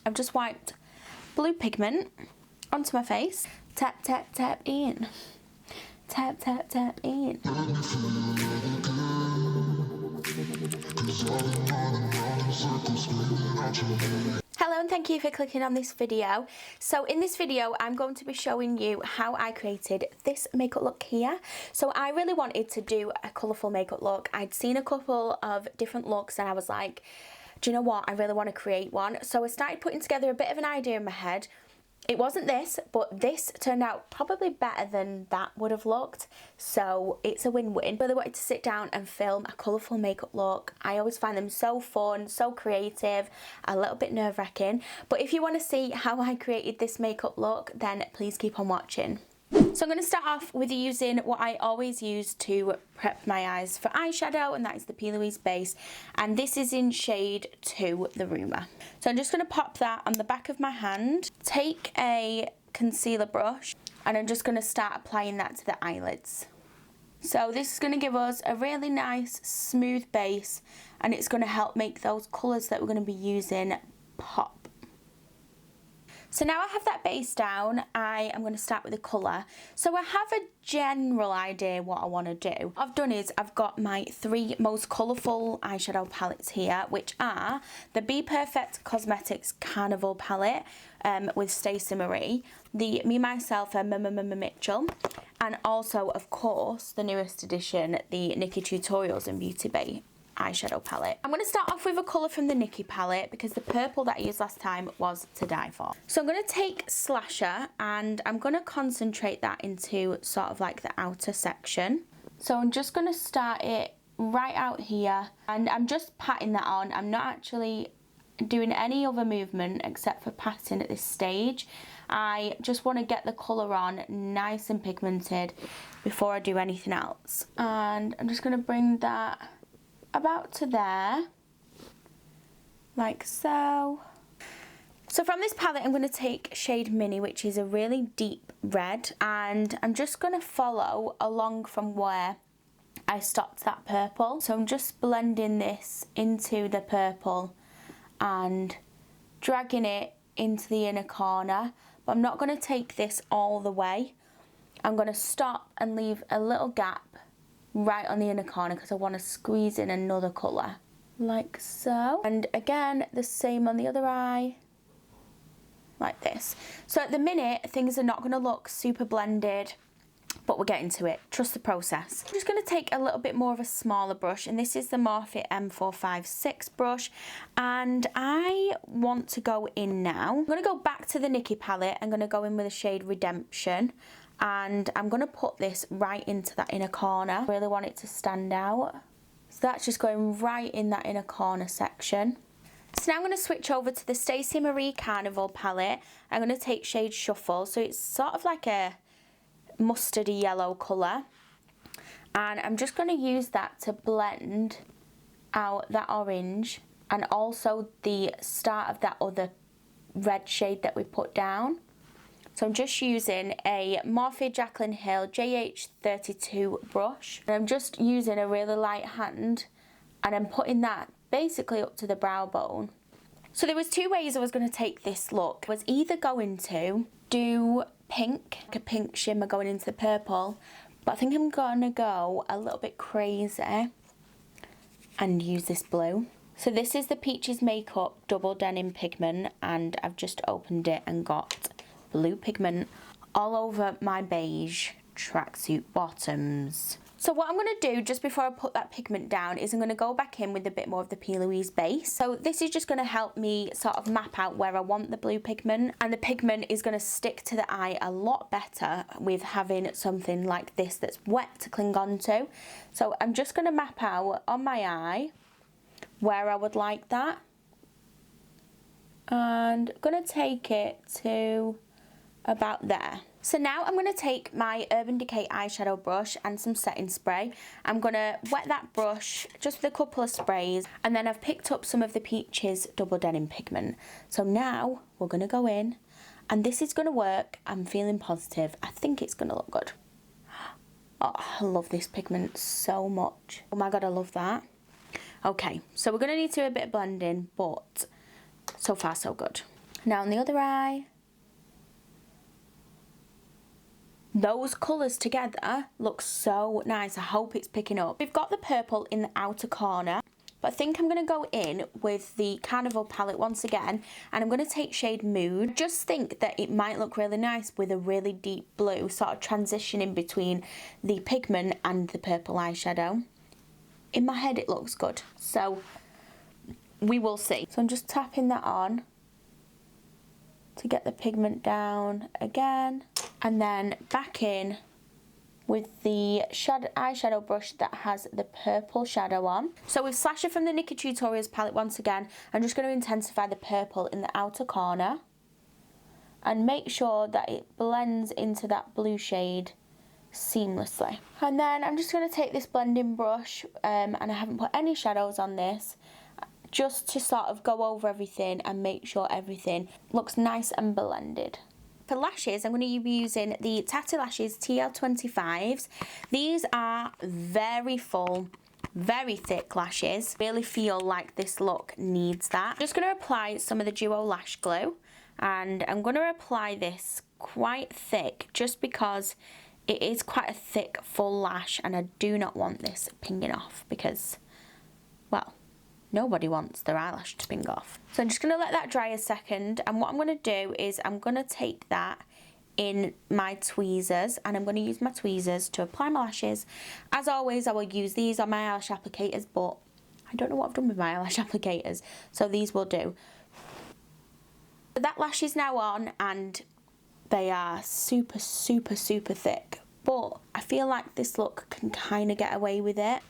I've just wiped blue pigment onto my face. Tap, tap, tap in. Tap, tap, tap in. Hello and thank you for clicking on this video. So in this video I'm going to be showing you how I created this makeup look here. So I really wanted to do a colourful makeup look. I'd seen a couple of different looks and I was like, do you know what, I really want to create one. So I started putting together a bit of an idea in my head. It wasn't this, but this turned out probably better than that would have looked. So it's a win-win. I really wanted to sit down and film a colourful makeup look. I always find them so fun, so creative, a little bit nerve-wracking. But if you want to see how I created this makeup look, then please keep on watching. So I'm going to start off with using what I always use to prep my eyes for eyeshadow, and that is the P. Louise base, and this is in shade 2, the Rumour. So I'm just going to pop that on the back of my hand, take a concealer brush, and I'm just going to start applying that to the eyelids. So this is going to give us a really nice smooth base, and it's going to help make those colours that we're going to be using pop. So now I have that base down, I am going to start with the colour. So I have a general idea what I want to do. What I've done is I've got my 3 most colourful eyeshadow palettes here, which are the Be Perfect Cosmetics Carnival palette with Stacey Marie, the Me Myself and Mmmitchell, and also of course the newest edition, the Nikkie Tutorials and Beauty Bay eyeshadow palette. I'm going to start off with a colour from the Nikkie palette because the purple that I used last time was to die for. So I'm going to take Slasher and I'm going to concentrate that into sort of like the outer section. So I'm just going to start it right out here and I'm just patting that on. I'm not actually doing any other movement except for patting at this stage. I just want to get the colour on nice and pigmented before I do anything else. And I'm just going to bring that about to there, like so. So from this palette I'm going to take shade Mini, which is a really deep red, and I'm just going to follow along from where I stopped that purple. So I'm just blending this into the purple and dragging it into the inner corner, but I'm not going to take this all the way. I'm going to stop and leave a little gap right on the inner corner because I want to squeeze in another colour, like so. And again, the same on the other eye, like this. So at the minute, things are not going to look super blended, but we're getting to it. Trust the process. I'm just going to take a little bit more of a smaller brush, and this is the Morphe M456 brush, and I want to go in now. I'm going to go back to the Nikkie palette. I'm going to go in with the shade Redemption, and I'm going to put this right into that inner corner. I really want it to stand out. So that's just going right in that inner corner section. So now I'm going to switch over to the Stacey Marie Carnival palette. I'm going to take shade Shuffle. So it's sort of like a mustardy yellow colour. And I'm just going to use that to blend out that orange and also the start of that other red shade that we put down. So I'm just using a Morphe Jaclyn Hill JH32 brush. And I'm just using a really light hand and I'm putting that basically up to the brow bone. So there was 2 ways I was going to take this look. I was either going to do pink, like a pink shimmer going into the purple, but I think I'm going to go a little bit crazy and use this blue. So this is the Peaches Makeup Double Denim Pigment, and I've just opened it and got blue pigment all over my beige tracksuit bottoms. So what I'm going to do just before I put that pigment down is I'm going to go back in with a bit more of the P. Louise base. So this is just going to help me sort of map out where I want the blue pigment, and the pigment is going to stick to the eye a lot better with having something like this that's wet to cling on to. So I'm just going to map out on my eye where I would like that, and I'm going to take it to about there. So now I'm going to take my Urban Decay eyeshadow brush and some setting spray. I'm going to wet that brush just with a couple of sprays, and then I've picked up some of the Peaches Double Denim pigment. So now we're going to go in, and this is going to work. I'm feeling positive. I think it's going to look good. Oh, I love this pigment so much. Oh my god, I love that. Okay, so we're going to need to do a bit of blending, but so far so good. Now on the other eye. Those colours together look so nice. I hope it's picking up. We've got the purple in the outer corner, but I think I'm going to go in with the Carnival palette once again, and I'm going to take shade Mood. I just think that it might look really nice with a really deep blue, sort of transitioning between the pigment and the purple eyeshadow. In my head it looks good, so we will see. So I'm just tapping that on to get the pigment down again, and then back in with the eyeshadow brush that has the purple shadow on. So with Slasher from the Nikki Tutorials palette once again, I'm just going to intensify the purple in the outer corner and make sure that it blends into that blue shade seamlessly. And then I'm just going to take this blending brush, and I haven't put any shadows on this, just to sort of go over everything and make sure everything looks nice and blended. For lashes, I'm going to be using the Tatti Lashes TL25s. These are very full, very thick lashes. Really feel like this look needs that. I'm just going to apply some of the Duo Lash Glue, and I'm going to apply this quite thick just because it is quite a thick full lash, and I do not want this pinging off because, well, nobody wants their eyelash to ping off. So I'm just going to let that dry a second, and what I'm going to do is I'm going to take that in my tweezers, and I'm going to use my tweezers to apply my lashes. As always, I will use these on my eyelash applicators, but I don't know what I've done with my eyelash applicators, so these will do. So that lash is now on, and they are super, super, super thick, but I feel like this look can kind of get away with it.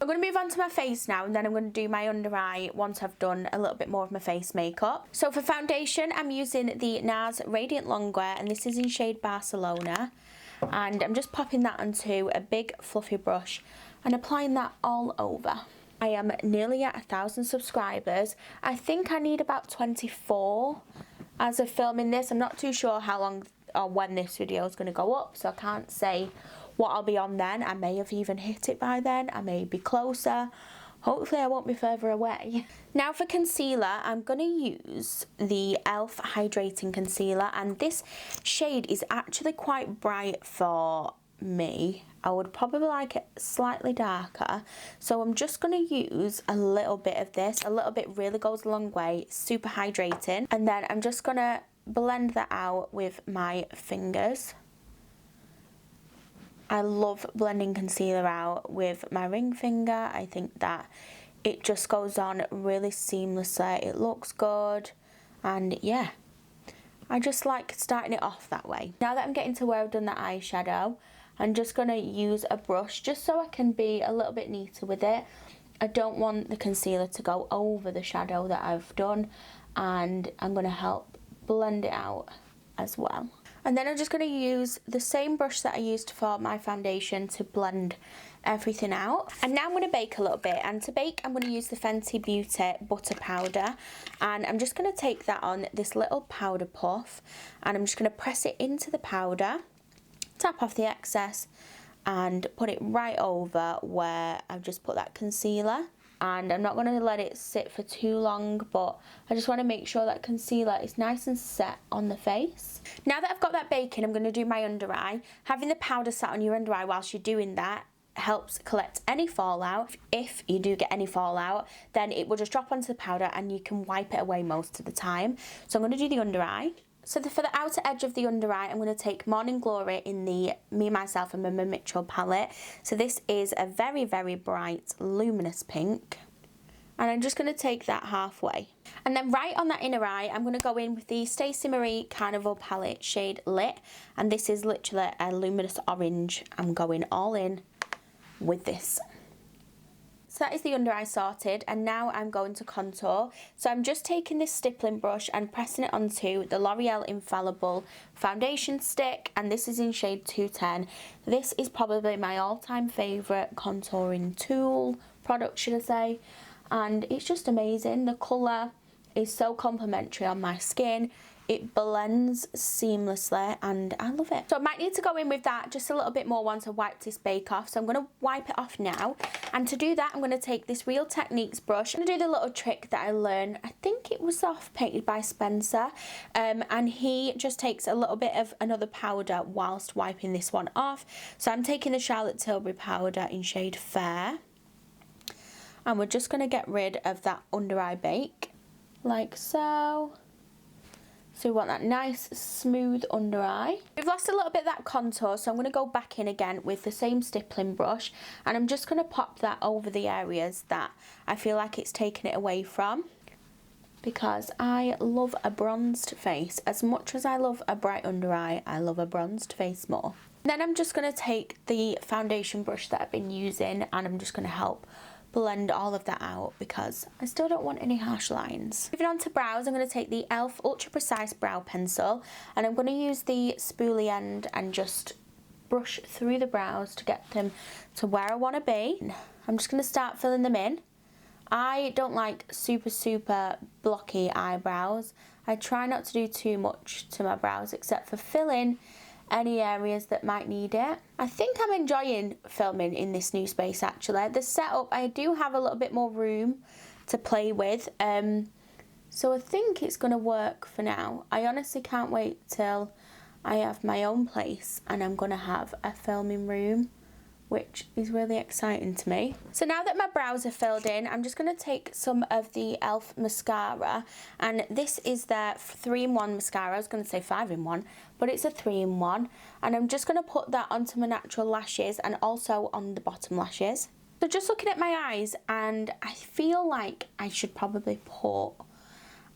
I'm going to move on to my face now, and then I'm going to do my under eye once I've done a little bit more of my face makeup. So for foundation, I'm using the NARS Radiant Longwear, and this is in shade Barcelona. And I'm just popping that onto a big fluffy brush and applying that all over. I am nearly at 1,000 subscribers. I think I need about 24 as of filming this. I'm not too sure how long or when this video is going to go up, so I can't say what I'll be on then. I may have even hit it by then. I may be closer. Hopefully I won't be further away. Now for concealer, I'm going to use the e.l.f. Hydrating Concealer, and this shade is actually quite bright for me. I would probably like it slightly darker, so I'm just going to use a little bit of this. A little bit really goes a long way. Super hydrating. And then I'm just going to blend that out with my fingers. I love blending concealer out with my ring finger. I think that it just goes on really seamlessly. It looks good, and yeah, I just like starting it off that way. Now that I'm getting to where I've done the eyeshadow, I'm just going to use a brush just so I can be a little bit neater with it. I don't want the concealer to go over the shadow that I've done, and I'm going to help blend it out as well. And then I'm just going to use the same brush that I used for my foundation to blend everything out. And now I'm going to bake a little bit, and to bake I'm going to use the Fenty Beauty butter powder, and I'm just going to take that on this little powder puff, and I'm just going to press it into the powder, tap off the excess, and put it right over where I've just put that concealer. And I'm not going to let it sit for too long, but I just want to make sure that concealer is nice and set on the face. Now that I've got that baking, I'm going to do my under eye. Having the powder sat on your under eye whilst you're doing that helps collect any fallout. If you do get any fallout, then it will just drop onto the powder and you can wipe it away most of the time. So I'm going to do the under eye. So for the outer edge of the under eye, I'm going to take Morning Glory in the Me, Myself and Mmmitchell palette. So this is a very, very bright, luminous pink. And I'm just going to take that halfway. And then right on that inner eye, I'm going to go in with the Stacey Marie Carnival palette shade Lit. And this is literally a luminous orange. I'm going all in with this. So that is the under eye sorted, and now I'm going to contour. So I'm just taking this stippling brush and pressing it onto the L'Oreal Infallible foundation stick, and this is in shade 210. This is probably my all-time favourite contouring tool, product should I say, and it's just amazing. The colour is so complimentary on my skin. It blends seamlessly and I love it. So I might need to go in with that just a little bit more once I wipe this bake off. So I'm going to wipe it off now. And to do that, I'm going to take this Real Techniques brush. I'm going to do the little trick that I learned. I think it was off Painted by Spencer. And he just takes a little bit of another powder whilst wiping this one off. So I'm taking the Charlotte Tilbury powder in shade Fair. And we're just going to get rid of that under eye bake. Like so. So we want that nice smooth under eye. We've lost a little bit of that contour, so I'm going to go back in again with the same stippling brush, and I'm just going to pop that over the areas that I feel like it's taken it away from, because I love a bronzed face. As much as I love a bright under eye, I love a bronzed face more. Then I'm just going to take the foundation brush that I've been using and I'm just going to help blend all of that out because I still don't want any harsh lines. Moving on to brows, I'm going to take the e.l.f. Ultra Precise Brow Pencil and I'm going to use the spoolie end and just brush through the brows to get them to where I want to be. I'm just going to start filling them in. I don't like super blocky eyebrows. I try not to do too much to my brows except for filling any areas that might need it. I think I'm enjoying filming in this new space actually. The setup, I do have a little bit more room to play with, so I think it's going to work for now. I honestly can't wait till I have my own place and I'm going to have a filming room, which is really exciting to me. So now that my brows are filled in, I'm just going to take some of the e.l.f. mascara, and this is their 3-in-1 mascara. I was going to say 5-in-1, but it's a 3-in-1, and I'm just going to put that onto my natural lashes and also on the bottom lashes. So just looking at my eyes, and I feel like I should probably put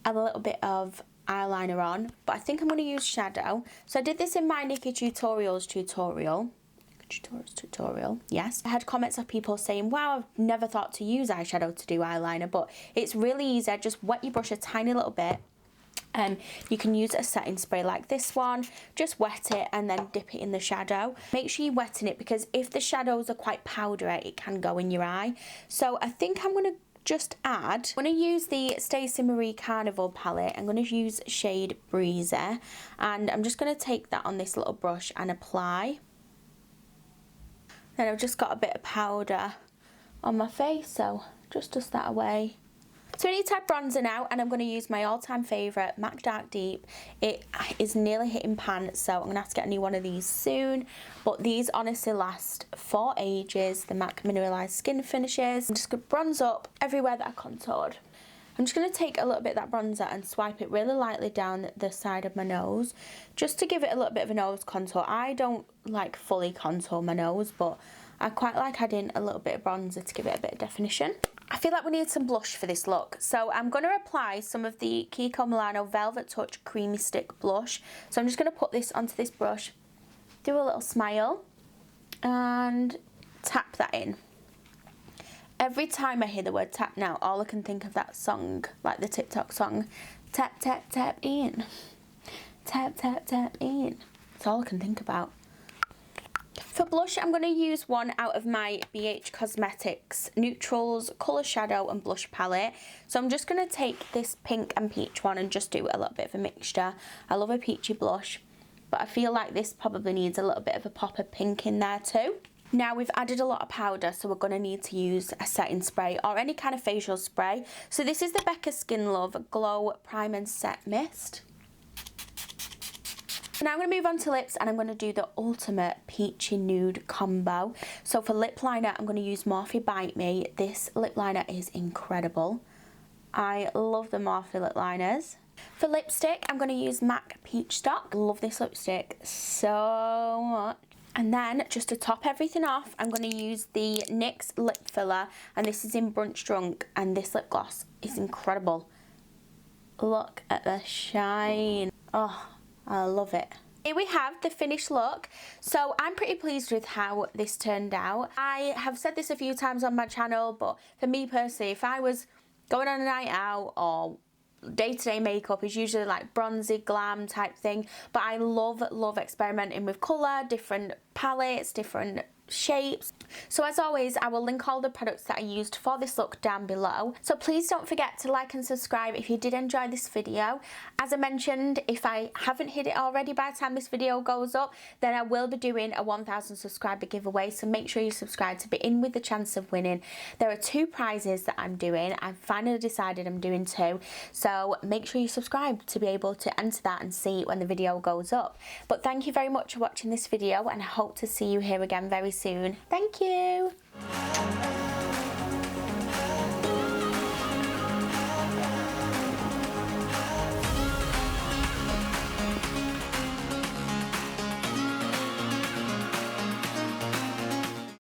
a little bit of eyeliner on, but I think I'm going to use shadow. So I did this in my Nikki Tutorials tutorial, yes. I had comments of people saying, wow, I've never thought to use eyeshadow to do eyeliner, but it's really easy. Just wet your brush a tiny little bit. You can use a setting spray like this one, just wet it and then dip it in the shadow. Make sure you're wetting it because if the shadows are quite powdery, it can go in your eye. So I think I'm going to just add, I'm going to use the Stacey Marie Carnival palette. I'm going to use shade Breezy, and I'm just going to take that on this little brush and apply. Then I've just got a bit of powder on my face, so just dust that away. So I need to add bronzer now, and I'm going to use my all-time favourite MAC Dark Deep. It is nearly hitting pan, so I'm going to have to get a new one of these soon. But these honestly last for ages, the MAC Mineralized Skin Finishes. I'm just going to bronze up everywhere that I contoured. I'm just going to take a little bit of that bronzer and swipe it really lightly down the side of my nose, just to give it a little bit of a nose contour. I don't like fully contour my nose, but I quite like adding a little bit of bronzer to give it a bit of definition. I feel like we need some blush for this look, so I'm going to apply some of the Kiko Milano Velvet Touch Creamy Stick Blush. So I'm just going to put this onto this brush, do a little smile, and tap that in. Every time I hear the word tap now, all I can think of that song, like the TikTok song, tap, tap, tap in, tap, tap, tap in. That's all I can think about. For blush, I'm going to use one out of my BH Cosmetics Neutrals Colour Shadow and Blush Palette. So I'm just going to take this pink and peach one and just do a little bit of a mixture. I love a peachy blush, but I feel like this probably needs a little bit of a pop of pink in there too. Now we've added a lot of powder, so we're going to need to use a setting spray or any kind of facial spray. So this is the Becca Skin Love Glow Prime and Set Mist. Now I'm going to move on to lips, and I'm going to do the ultimate peachy nude combo. So for lip liner, I'm going to use Morphe Bite Me. This lip liner is incredible. I love the Morphe lip liners. For lipstick, I'm going to use MAC Peach Stock. Love this lipstick so much. And then, just to top everything off, I'm going to use the NYX Lip Filler, and this is in Brunch Drunk, and this lip gloss is incredible. Look at the shine. Oh, I love it. Here we have the finished look. So I'm pretty pleased with how this turned out. I have said this a few times on my channel, but for me personally, if I was going on a night out or day-to-day makeup is usually like bronzy glam type thing, but I love experimenting with colour, different palettes, different shapes. So as always, I will link all the products that I used for this look down below. So please don't forget to like and subscribe if you did enjoy this video. As I mentioned, if I haven't hit it already by the time this video goes up, then I will be doing a 1,000 subscriber giveaway, so make sure you subscribe to be in with the chance of winning. There are 2 prizes that I'm doing. I've finally decided I'm doing 2, so make sure you subscribe to be able to enter that and see when the video goes up. But thank you very much for watching this video, and I hope to see you here again very soon. Thank you.